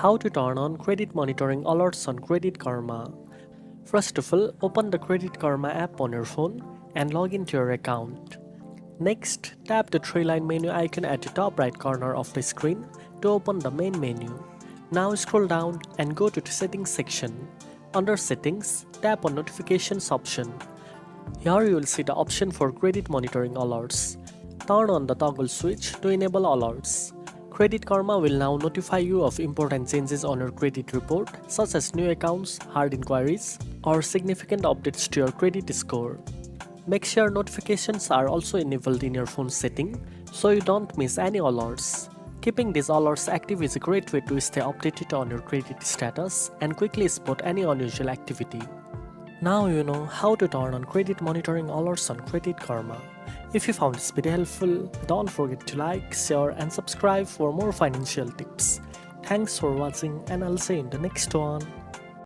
How to turn on credit monitoring alerts on Credit Karma. First of all, open the Credit Karma app on your phone and log into your account. Next, tap the three-line menu icon at the top right corner of the screen to open the main menu. Now scroll down and go to the Settings section. Under Settings, tap on Notifications option. Here you will see the option for credit monitoring alerts. Turn on the toggle switch to enable alerts. Credit Karma will now notify you of important changes on your credit report, such as new accounts, hard inquiries, or significant updates to your credit score. Make sure notifications are also enabled in your phone setting so you don't miss any alerts. Keeping these alerts active is a great way to stay updated on your credit status and quickly spot any unusual activity. Now you know how to turn on credit monitoring alerts on Credit Karma. If you found this video helpful, don't forget to like, share and subscribe for more financial tips. Thanks for watching and I'll see you in the next one.